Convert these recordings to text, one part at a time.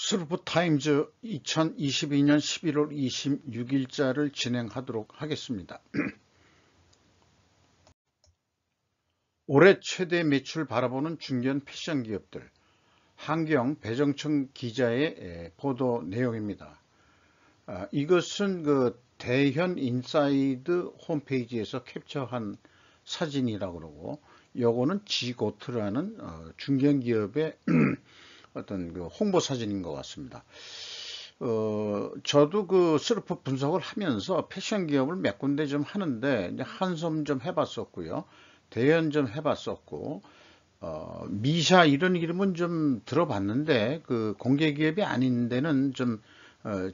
스루프타임즈 2022년 11월 26일자를 진행하도록 하겠습니다. 올해 최대 매출 바라보는 중견 패션 기업들, 한경 배정청 기자의 보도 내용입니다. 이것은 그 대현 인사이드 홈페이지에서 캡처한 사진이라고 그러고, 요거는 지고트라는 중견 기업의 어떤 그 홍보 사진인 것 같습니다. 저도 그 스루프 분석을 하면서 패션 기업을 몇 군데 좀 하는데, 이제 한섬 좀 해봤었고요. 대현 좀 해봤었고, 미샤 이런 이름은 좀 들어봤는데, 그 공개 기업이 아닌 데는 좀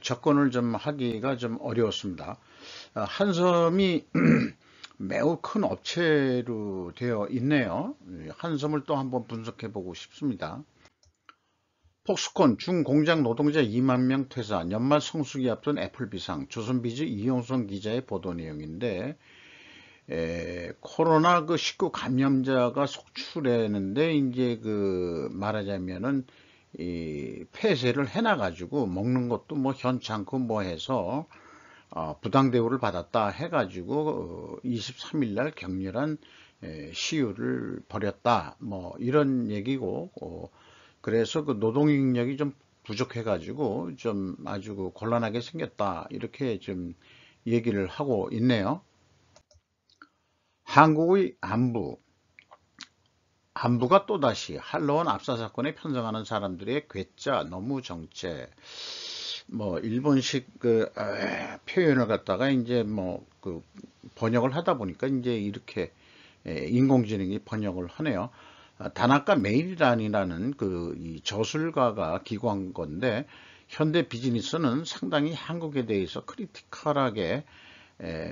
접근을 좀 하기가 좀 어려웠습니다. 한섬이 매우 큰 업체로 되어 있네요. 한섬을 또 한번 분석해 보고 싶습니다. 폭스콘 중공장 노동자 2만 명 퇴사, 연말 성수기 앞둔 애플비상, 조선비즈 이용성 기자의 보도 내용인데, 코로나 그 19 감염자가 속출했는데, 이제 그 말하자면은 이 폐쇄를 해놔가지고 먹는 것도 뭐 현찮고 뭐 해서 부당 대우를 받았다 해가지고 23일 날 격렬한 시위를 벌였다, 뭐 이런 얘기고. 그래서 그 노동력이 좀 부족해가지고 좀 아주 그 곤란하게 생겼다, 이렇게 좀 얘기를 하고 있네요. 한국의 안부가 또다시 한러원 압사 사건에 편성하는 사람들의 괴짜 너무 정체, 뭐 일본식 그 표현을 갖다가 이제 뭐 그 번역을 하다 보니까 이제 이렇게 인공지능이 번역을 하네요. 다나카 메일이란이라는 그 이 저술가가 기고한 건데, 현대 비즈니스는 상당히 한국에 대해서 크리티컬하게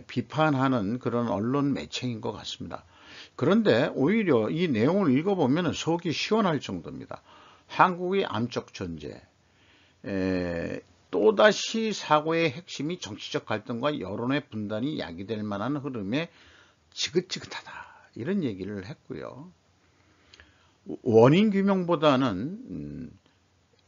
비판하는 그런 언론 매체인 것 같습니다. 그런데 오히려 이 내용을 읽어보면 속이 시원할 정도입니다. 한국의 암적 존재, 또다시 사고의 핵심이 정치적 갈등과 여론의 분단이 야기될 만한 흐름에 지긋지긋하다, 이런 얘기를 했고요. 원인 규명보다는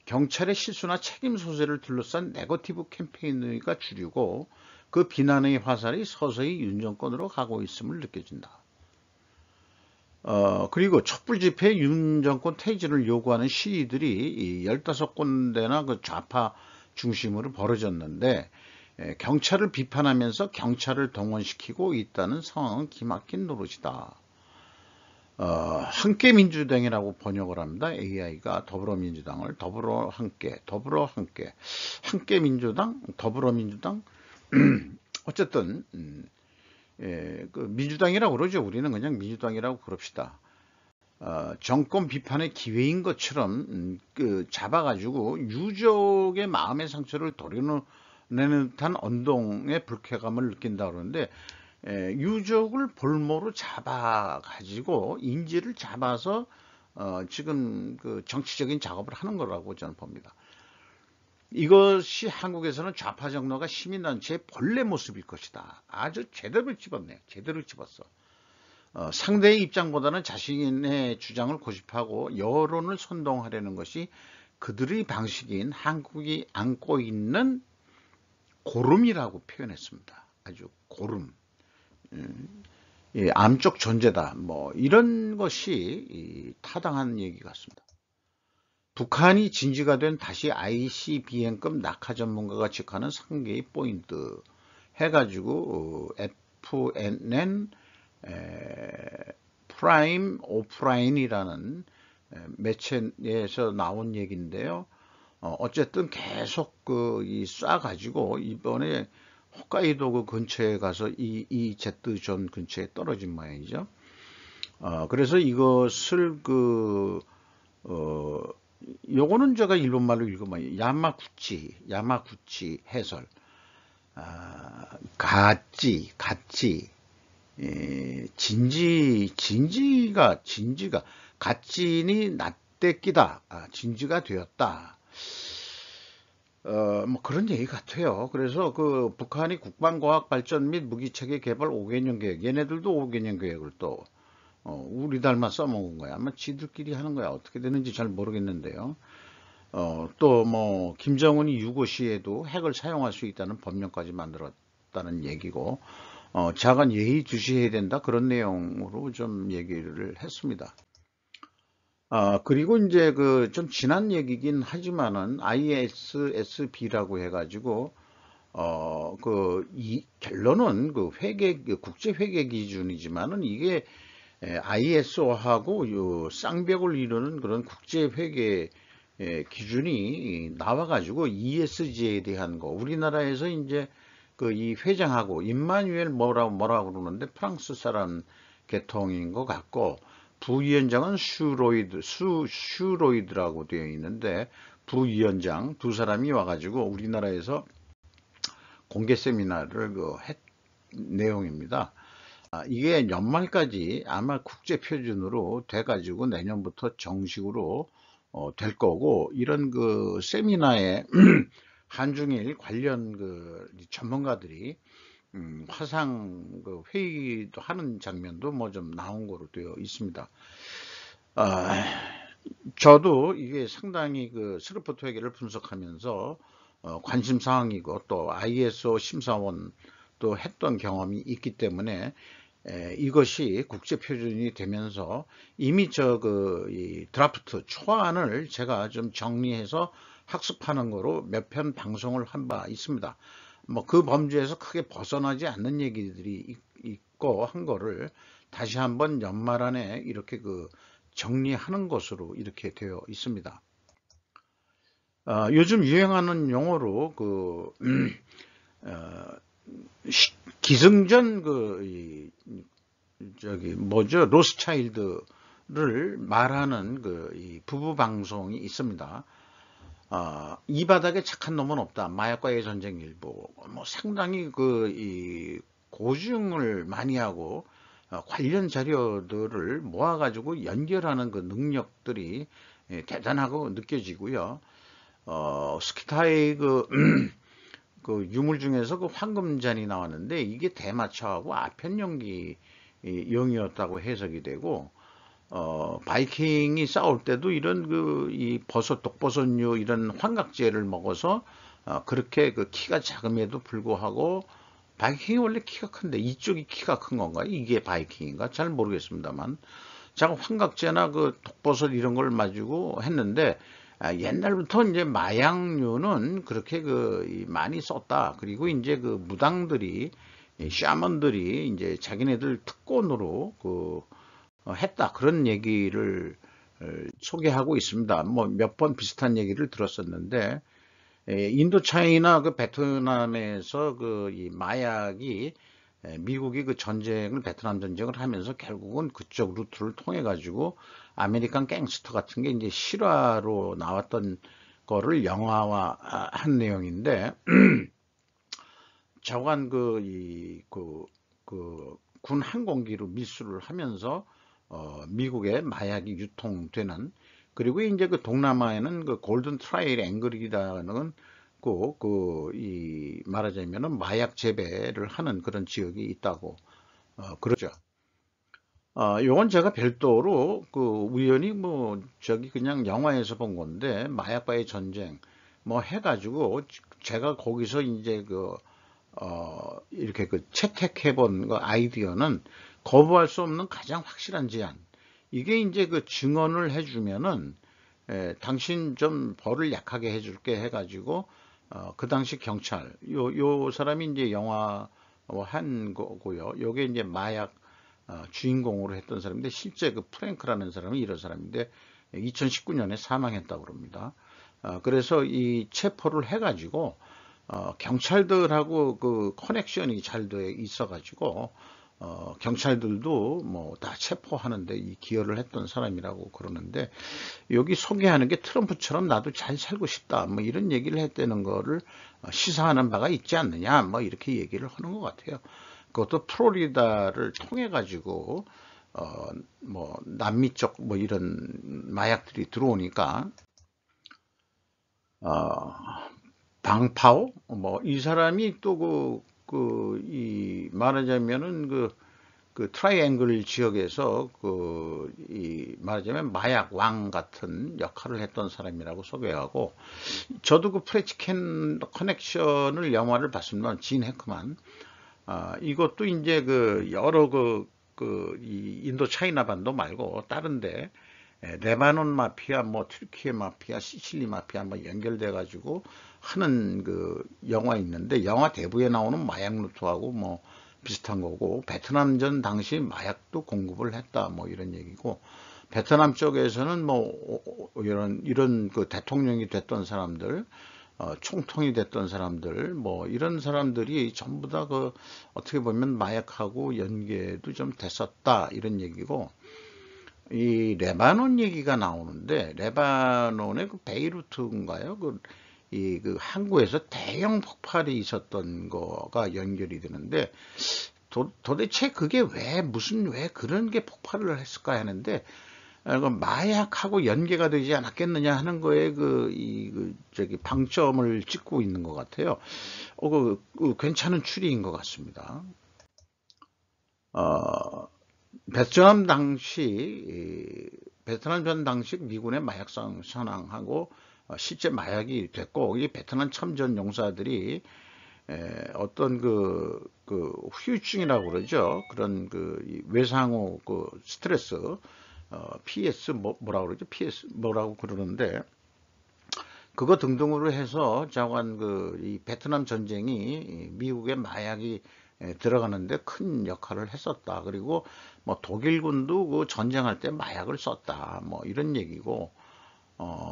경찰의 실수나 책임 소재를 둘러싼 네거티브 캠페인가 주류고, 그 비난의 화살이 서서히 윤 정권으로 가고 있음을 느껴진다. 그리고 촛불 집회 윤 정권 퇴진을 요구하는 시위들이 15군데나 그 좌파 중심으로 벌어졌는데, 경찰을 비판하면서 경찰을 동원시키고 있다는 상황은 기막힌 노릇이다. 함께 민주당이라고 번역을 합니다. AI가 더불어민주당을 더불어 함께 민주당, 더불어민주당, 어쨌든 그 민주당이라고 그러죠. 우리는 그냥 민주당이라고 그럽시다. 정권 비판의 기회인 것처럼 그 잡아가지고 유족의 마음의 상처를 도려내는 듯한 언동의 불쾌감을 느낀다 그러는데, 유족을 볼모로 잡아가지고 인지를 잡아서 지금 그 정치적인 작업을 하는 거라고 저는 봅니다. 이것이 한국에서는 좌파 정로가 시민단체의 본래 모습일 것이다. 아주 제대로 집었네요. 제대로 집었어. 상대의 입장보다는 자신의 주장을 고집하고 여론을 선동하려는 것이 그들의 방식인 한국이 안고 있는 고름이라고 표현했습니다. 아주 고름. 암적 존재다, 뭐 이런 것이 타당한 얘기 같습니다. 북한이 진지가 된 다시 ICBM급 낙하 전문가가 직하는 상계의 포인트 해가지고 FNN 프라임 오프라인이라는 매체에서 나온 얘기인데요. 어쨌든 계속 이 쏴가지고 이번에 홋카이도 그 근처에 가서 이 제트존 근처에 떨어진 모양이죠. 그래서 이것을 요거는 제가 일본말로 읽어봐요. 야마구치 해설. 진지가 갓진이 낫대끼다, 진지가 되었다. 뭐 그런 얘기 같아요. 그래서 그 북한이 국방과학 발전 및 무기체계 개발 5개년 계획, 얘네들도 5개년 계획을 또 우리 닮아 써먹은 거야. 아마 지들끼리 하는 거야. 어떻게 되는지 잘 모르겠는데요. 또 뭐 김정은이 유고 시에도 핵을 사용할 수 있다는 법령까지 만들었다는 얘기고, 자간 예의주시해야 된다, 그런 내용으로 좀 얘기를 했습니다. 그리고 이제 그 좀 지난 얘기긴 하지만은 ISSB라고 해가지고 이 결론은 그 그 국제 회계 기준이지만은 이게 ISO하고 요 쌍벽을 이루는 그런 국제 회계 기준이 나와가지고 ESG에 대한 거, 우리나라에서 이제 그 이 회장하고 임마누엘 뭐라고 그러는데 프랑스 사람 계통인 것 같고, 부위원장은 슈로이드라고 되어 있는데, 부위원장 두 사람이 와가지고 우리나라에서 공개 세미나를 했 내용입니다. 이게 연말까지 아마 국제 표준으로 돼가지고 내년부터 정식으로 될 거고, 이런 그 세미나에 한중일 관련 그 전문가들이 화상 그 회의도 하는 장면도 뭐 좀 나온 거로 되어 있습니다. 아, 저도 이게 상당히 그 스루포트 회계를 분석하면서 관심 사항이고, 또 ISO 심사원 또 했던 경험이 있기 때문에 이것이 국제 표준이 되면서 이미 이 드라프트 초안을 제가 좀 정리해서 학습하는 거로 몇 편 방송을 한 바 있습니다. 뭐 그 범주에서 크게 벗어나지 않는 얘기들이 있고 한 거를 다시 한번 연말 안에 이렇게 그 정리하는 것으로 이렇게 되어 있습니다. 요즘 유행하는 용어로 어, 기승전 저기 뭐죠, 로스차일드를 말하는 이 부부 방송이 있습니다. 이 바닥에 착한 놈은 없다, 마약과의 전쟁 일부, 뭐 상당히 이 고증을 많이 하고 관련 자료들을 모아가지고 연결하는 그 능력들이 대단하고 느껴지고요. 스키타의 그 유물 중에서 그 황금잔이 나왔는데, 이게 대마초하고 아편연기 용이었다고 해석이 되고, 바이킹이 싸울 때도 이런 이 독버섯류 이런 환각제를 먹어서 그렇게 그 키가 작음에도 불구하고, 바이킹이 원래 키가 큰데 이쪽이 키가 큰 건가? 이게 바이킹인가? 잘 모르겠습니다만, 자꾸 환각제나 그 독버섯 이런 걸 맞고 했는데, 옛날부터 이제 마약류는 그렇게 많이 썼다. 그리고 이제 그 무당들이, 샤먼들이 이제 자기네들 특권으로 했다, 그런 얘기를 소개하고 있습니다. 뭐 몇 번 비슷한 얘기를 들었었는데, 인도 차이나 그 베트남에서 이 마약이 미국이 그 베트남 전쟁을 하면서 결국은 그쪽 루트를 통해 가지고 아메리칸 갱스터 같은 게 이제 실화로 나왔던 거를 영화화한 내용인데, 저간 군 항공기로 밀수를 하면서 미국의 마약이 유통되는, 그리고 이제 그 동남아에는 그 골든 트라이앵 앵글이라는 말하자면은 마약 재배를 하는 그런 지역이 있다고 그러죠. 요건 제가 별도로 우연히 그냥 영화에서 본 건데, 마약과의 전쟁 뭐 해가지고 제가 거기서 이제 이렇게 채택해 본 아이디어는, 거부할 수 없는 가장 확실한 제안. 이게 이제 증언을 해주면은 당신 좀 벌을 약하게 해줄게 해가지고 그 당시 경찰 요 사람이 이제 영화 한 거고요. 요게 이제 마약 주인공으로 했던 사람인데, 실제 프랭크라는 사람은 이런 사람인데 2019년에 사망했다고 그럽니다. 그래서 이 체포를 해가지고 경찰들하고 커넥션이 잘 돼 있어가지고 경찰들도 뭐 다 체포하는데 기여를 했던 사람이라고 그러는데, 여기 소개하는 게 트럼프처럼 나도 잘 살고 싶다 뭐 이런 얘기를 했다는 거를 시사하는 바가 있지 않느냐, 뭐 이렇게 얘기를 하는 것 같아요. 그것도 플로리다를 통해 가지고 뭐 남미 쪽 뭐 이런 마약들이 들어오니까 방파오 뭐 이 사람이 또 이 말하자면은 그 트라이앵글 지역에서 말하자면 마약 왕 같은 역할을 했던 사람이라고 소개하고, 저도 그 프레치 커넥션을 영화를 봤습니다. 진 해크만. 이것도 이제 그 여러 이 인도 차이나 반도 말고 다른데 레바논 마피아, 뭐 튀르키예 마피아, 시칠리 마피아 뭐 연결돼 가지고 하는 그 영화 있는데, 영화 대부에 나오는 마약 루트하고 뭐 비슷한 거고, 베트남전 당시 마약도 공급을 했다 뭐 이런 얘기고, 베트남 쪽에서는 뭐 이런 그 대통령이 됐던 사람들, 총통이 됐던 사람들, 뭐 이런 사람들이 전부 다 그 어떻게 보면 마약하고 연계도 좀 됐었다 이런 얘기고, 이 레바논 얘기가 나오는데, 레바논의 그 베이루트인가요? 그 항구에서 대형 폭발이 있었던 거가 연결이 되는데, 도대체 그게 왜 그런 게 폭발을 했을까 하는데, 마약하고 연계가 되지 않았겠느냐 하는 거에 저기 방점을 찍고 있는 것 같아요. 괜찮은 추리인 것 같습니다. 베트남 전 당시 미군의 마약상 선항하고 실제 마약이 됐고, 이 베트남 참전 용사들이 어떤 후유증이라고 그러죠. 그런 외상후 스트레스, PS 뭐라고 그러죠? PS 뭐라고 그러는데, 그거 등등으로 해서 자관 이 베트남 전쟁이 미국의 마약이 들어가는데 큰 역할을 했었다. 그리고 뭐 독일군도 그 전쟁할 때 마약을 썼다. 뭐 이런 얘기고,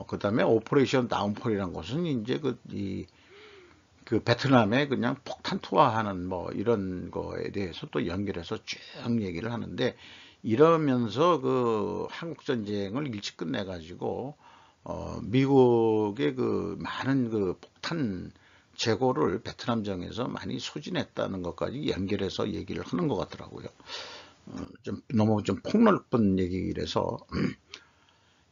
그 다음에 오퍼레이션 다운폴이라는 것은 이제 그 베트남에 그냥 폭탄 투하하는 뭐 이런 거에 대해서 또 연결해서 쭉 얘기를 하는데, 이러면서 그 한국 전쟁을 일찍 끝내 가지고 미국의 그 많은 그 폭탄 재고를 베트남전에서 많이 소진했다는 것까지 연결해서 얘기를 하는 것 같더라고요. 너무 좀 폭넓은 얘기라서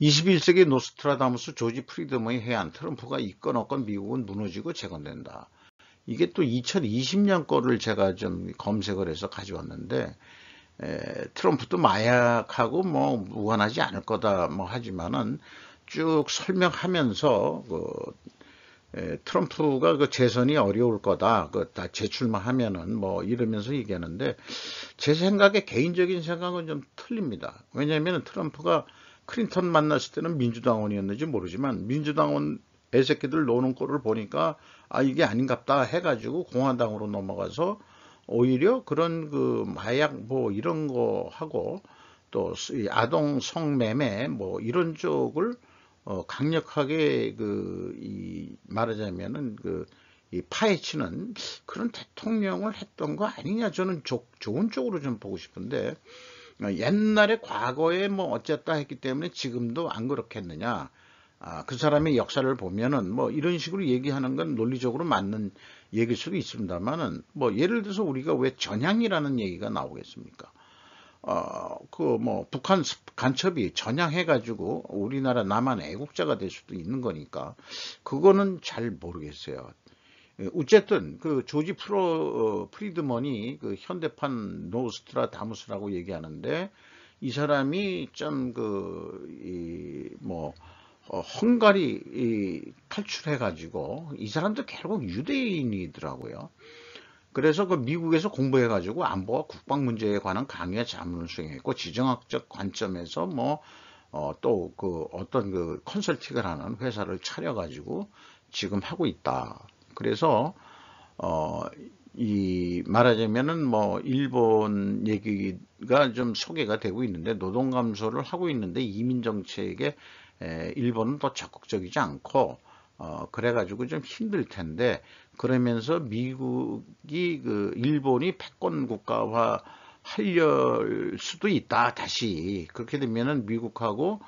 21세기 노스트라다무스 조지 프리드먼이 해안 트럼프가 있건 없건 미국은 무너지고 재건된다. 이게 또 2020년 거를 제가 좀 검색을 해서 가져왔는데, 트럼프도 마약하고 뭐 무관하지 않을 거다 뭐 하지만은 쭉 설명하면서 트럼프가 그 재선이 어려울 거다, 다 재출마하면은 뭐 이러면서 얘기하는데, 제 생각에 개인적인 생각은 좀 틀립니다. 왜냐하면 트럼프가 클린턴 만났을 때는 민주당원이었는지 모르지만, 민주당원 애새끼들 노는 꼴을 보니까 이게 아닌갑다 해가지고 공화당으로 넘어가서 오히려 그런 마약 뭐 이런 거 하고 또 아동 성매매 뭐 이런 쪽을 강력하게 말하자면은 이 파헤치는 그런 대통령을 했던 거 아니냐, 저는 좋은 쪽으로 좀 보고 싶은데, 옛날에 과거에 뭐 어쨌다 했기 때문에 지금도 안 그렇겠느냐. 그 사람의 역사를 보면은 뭐 이런 식으로 얘기하는 건 논리적으로 맞는 얘기일 수도 있습니다만은, 뭐 예를 들어서 우리가 왜 전향이라는 얘기가 나오겠습니까? 뭐 북한 간첩이 전향해가지고 우리나라 남한 애국자가 될 수도 있는 거니까 그거는 잘 모르겠어요. 어쨌든 그 조지 프리드먼이 그 현대판 노스트라다무스라고 얘기하는데, 이 사람이 좀 헝가리 탈출해가지고, 이 사람도 결국 유대인이더라고요. 그래서 미국에서 공부해가지고 안보와 국방 문제에 관한 강의와 자문을 수행했고, 지정학적 관점에서 또 어떤 컨설팅을 하는 회사를 차려가지고 지금 하고 있다. 그래서 말하자면은 뭐 일본 얘기가 좀 소개가 되고 있는데, 노동 감소를 하고 있는데 이민 정책에 일본은 더 적극적이지 않고 그래가지고 좀 힘들 텐데, 그러면서 미국이 일본이 패권 국가화 하려 수도 있다. 다시 그렇게 되면은 미국하고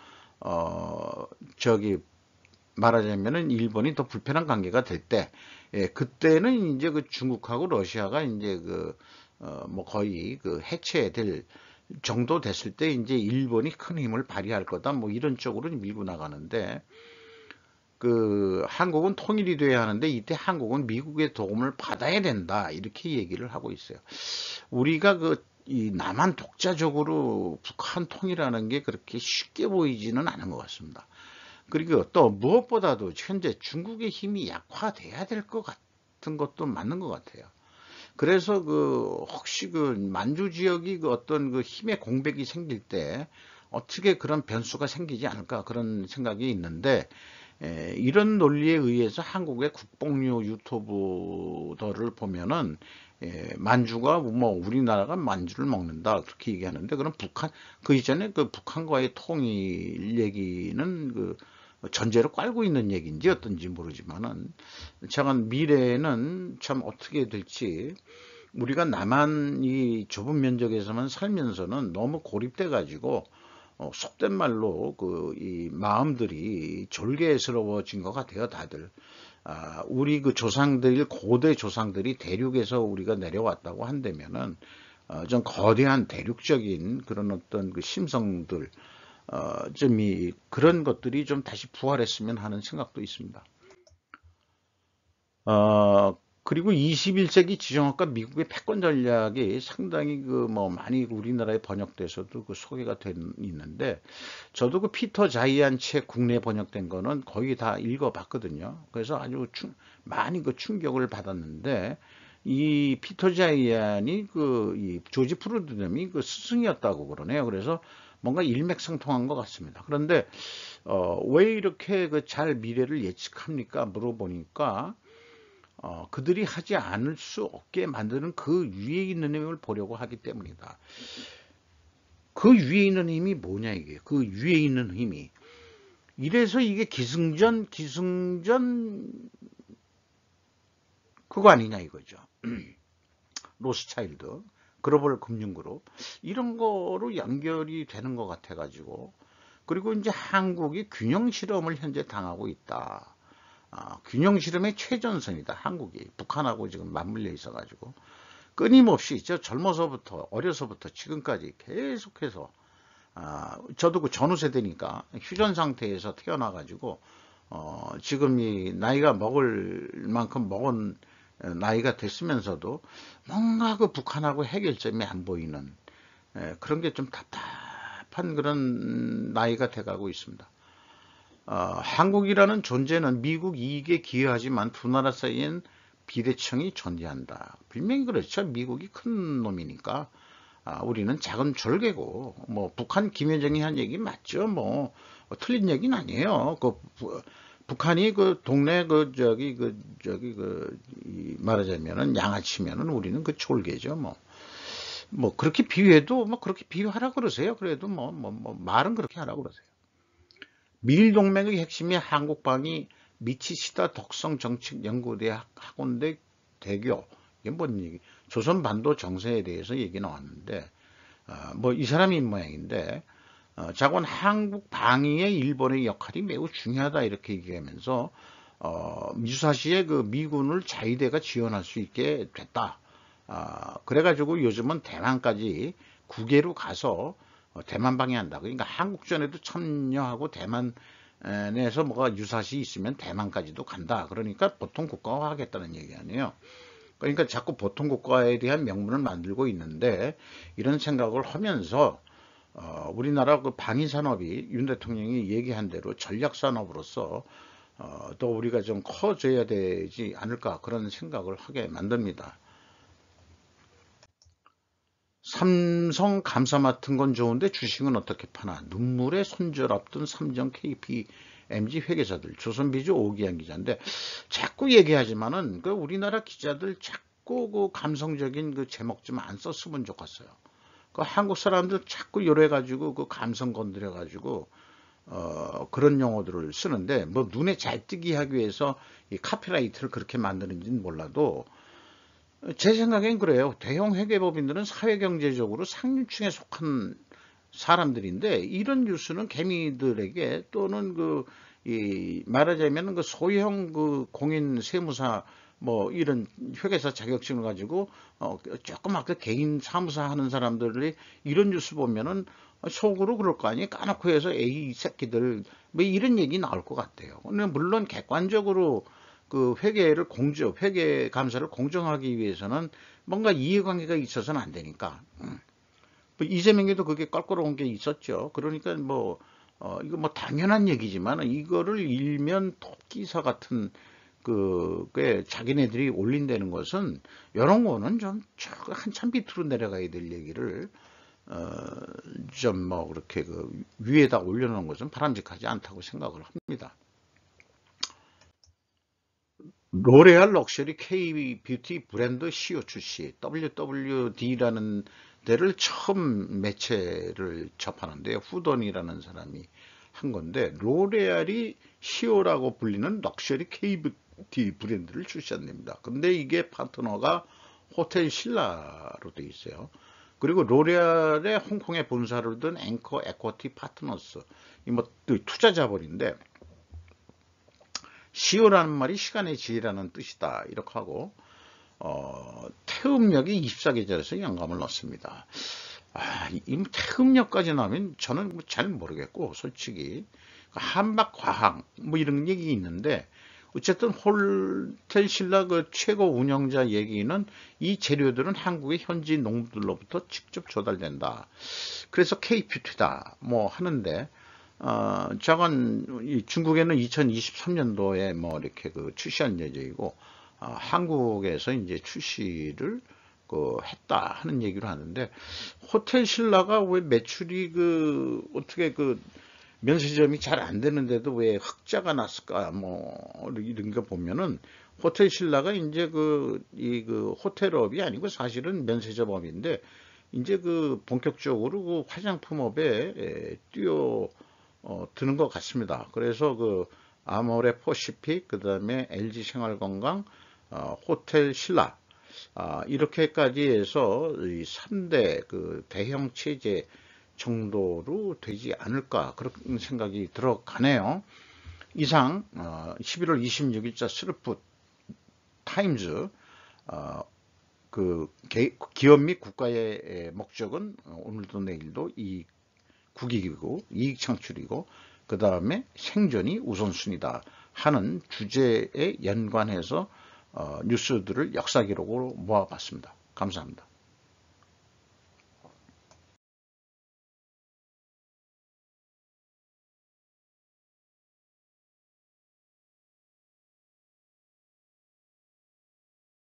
말하자면은 일본이 더 불편한 관계가 될 때, 그때는 이제 중국하고 러시아가 이제 뭐 거의 해체될 정도 됐을 때 이제 일본이 큰 힘을 발휘할 거다, 뭐 이런 쪽으로 밀고 나가는데, 한국은 통일이 돼야 하는데 이때 한국은 미국의 도움을 받아야 된다, 이렇게 얘기를 하고 있어요. 우리가 이 남한 독자적으로 북한 통일하는 게 그렇게 쉽게 보이지는 않은 것 같습니다. 그리고 또 무엇보다도 현재 중국의 힘이 약화돼야 될 것 같은 것도 맞는 것 같아요. 그래서 혹시 만주 지역이 어떤 힘의 공백이 생길 때 어떻게 그런 변수가 생기지 않을까 그런 생각이 있는데, 이런 논리에 의해서 한국의 국뽕류 유튜버들을 보면은 만주가 뭐 우리나라가 만주를 먹는다 그렇게 얘기하는데, 그럼 그 이전에 북한과의 통일 얘기는 전제로 깔고 있는 얘기인지 어떤지 모르지만은, 제가 미래에는 참 어떻게 될지, 우리가 남한 이 좁은 면적에서만 살면서는 너무 고립돼 가지고 속된 말로 이 마음들이 졸개스러워진 것 같아요, 다들. 우리 조상들, 고대 조상들이 대륙에서 우리가 내려왔다고 한다면은 좀 거대한 대륙적인 그런 어떤 심성들, 그런 것들이 좀 다시 부활했으면 하는 생각도 있습니다. 그리고 21세기 지정학과 미국의 패권 전략이 상당히 많이 우리나라에 번역돼서도 소개가 있는데, 저도 피터 자이안 책 국내 번역된 거는 거의 다 읽어봤거든요. 그래서 아주 많이 충격을 받았는데, 이 피터 자이안이 이 조지 프루드넘이 스승이었다고 그러네요. 그래서 뭔가 일맥상통한 것 같습니다. 그런데 왜 이렇게 잘 미래를 예측합니까? 물어보니까 그들이 하지 않을 수 없게 만드는 그 위에 있는 힘을 보려고 하기 때문이다. 그 위에 있는 힘이 뭐냐, 이게. 그 위에 있는 힘이. 이래서 이게 기승전 그거 아니냐 이거죠. 로스차일드, 글로벌 금융그룹, 이런 거로 연결이 되는 것 같아가지고. 그리고 이제 한국이 균형 실험을 현재 당하고 있다. 균형 실험의 최전선이다. 한국이 북한하고 지금 맞물려 있어가지고 끊임없이 어려서부터 지금까지 계속해서, 저도 전후 세대니까 휴전 상태에서 태어나가지고 지금 이 나이가 먹을 만큼 먹은 나이가 됐으면서도 뭔가 북한하고 해결점이 안 보이는, 그런 게 좀 답답한 그런 나이가 돼가고 있습니다. 한국이라는 존재는 미국 이익에 기여하지만 두 나라 사이엔 비대칭이 존재한다. 분명히 그렇죠. 미국이 큰 놈이니까 우리는 작은 졸개고, 북한 김여정이 한 얘기 맞죠. 틀린 얘기는 아니에요. 북한이 동네 말하자면은 양아치면은 우리는 졸개죠. 그렇게 비유해도 그렇게 비유하라 그러세요. 그래도 말은 그렇게 하라고 그러세요. 미일동맹의 핵심이 한국방위 미치시다 덕성정책연구대 학원대 대교, 이게 뭔 얘기? 조선반도 정세에 대해서 얘기 나왔는데, 이 사람이 모양인데, 자곤 한국 방위의 일본의 역할이 매우 중요하다 이렇게 얘기하면서 유사시에 미군을 자위대가 지원할 수 있게 됐다. 그래가지고 요즘은 대만까지 국외로 가서 대만 방해한다. 그러니까 한국전에도 참여하고 대만에서 뭐가 유사시 있으면 대만까지도 간다. 그러니까 보통 국가화 하겠다는 얘기 아니에요. 그러니까 자꾸 보통 국가에 대한 명분을 만들고 있는데, 이런 생각을 하면서 우리나라 방위 산업이 윤 대통령이 얘기한 대로 전략 산업으로서 또 우리가 좀 커져야 되지 않을까 그런 생각을 하게 만듭니다. 삼성 감사 맡은 건 좋은데 주식은 어떻게 파나? 눈물의 손절 앞둔 삼성 KPMG 회계사들. 조선비주 오기환 기자인데, 자꾸 얘기하지만은 우리나라 기자들 자꾸 감성적인 제목 좀 안 썼으면 좋겠어요. 한국 사람들 자꾸 요래가지고 감성 건드려가지고 그런 용어들을 쓰는데, 눈에 잘 띄게 하기 위해서 이 카피라이트를 그렇게 만드는지는 몰라도, 제 생각엔 그래요. 대형 회계법인들은 사회경제적으로 상류층에 속한 사람들인데, 이런 뉴스는 개미들에게 또는 말하자면 소형 공인 세무사 이런 회계사 자격증을 가지고 조그맣게 개인 사무사 하는 사람들이 이런 뉴스 보면은 속으로 그럴 거 아니에요. 까놓고 해서 에이 이 새끼들 이런 얘기 나올 것 같아요. 근데 물론 객관적으로 회계 감사를 공정하기 위해서는 뭔가 이해관계가 있어서는 안 되니까. 뭐 이재명에도 그게 껄끄러운 게 있었죠. 그러니까 뭐 이거 뭐 당연한 얘기지만 이거를 일면 토끼사 같은 그게 자기네들이 올린다는 것은 이런 거는 좀 한참 밑으로 내려가야 될 얘기를 좀 뭐 그렇게 그 위에다 올려놓은 것은 바람직하지 않다고 생각을 합니다. 로레알 럭셔리 K-뷰티 브랜드 CEO 출시 WWD라는 데를 처음 매체를 접하는데요. 후던이라는 사람이 한 건데 로레알이 CEO라고 불리는 럭셔리 K-뷰티 브랜드를 출시한답니다. 근데 이게 파트너가 호텔 신라로 돼 있어요. 그리고 로레알의 홍콩에 본사를 둔 앵커 에쿼티 파트너스 이뭐 투자 자본인데 CEO라는 말이 시간의 지혜라는 뜻이다 이렇게 하고 태음역이 24계절에서 영감을 넣습니다. 이 태음역까지 나오면 저는 잘 모르겠고 솔직히 한박과항 뭐 이런 얘기 있는데 어쨌든 호텔 신라 그 최고 운영자 얘기는 이 재료들은 한국의 현지 농부들로부터 직접 조달된다. 그래서 K-뷰티다 뭐 하는데 저건 중국에는 2023년도에 뭐 이렇게 그 출시한 예정이고 한국에서 이제 출시를 했다 하는 얘기를 하는데 호텔 신라가 왜 매출이 어떻게 면세점이 잘 안 되는데도 왜 흑자가 났을까 뭐 이런 거 보면은 호텔 신라가 이제 이 호텔업이 아니고 사실은 면세점업인데 이제 본격적으로 화장품업에 드는 것 같습니다. 그래서 아모레 퍼시픽, 그 다음에 LG 생활건강, 호텔 신라, 이렇게까지 해서 이 3대 대형 체제 정도로 되지 않을까 그런 생각이 들어가네요. 이상 11월 26일자 스루프 타임즈 기업 및 국가의 목적은 오늘도 내일도 국익이고 이익 창출이고 그 다음에 생존이 우선순위다 하는 주제에 연관해서 뉴스들을 역사 기록으로 모아봤습니다. 감사합니다.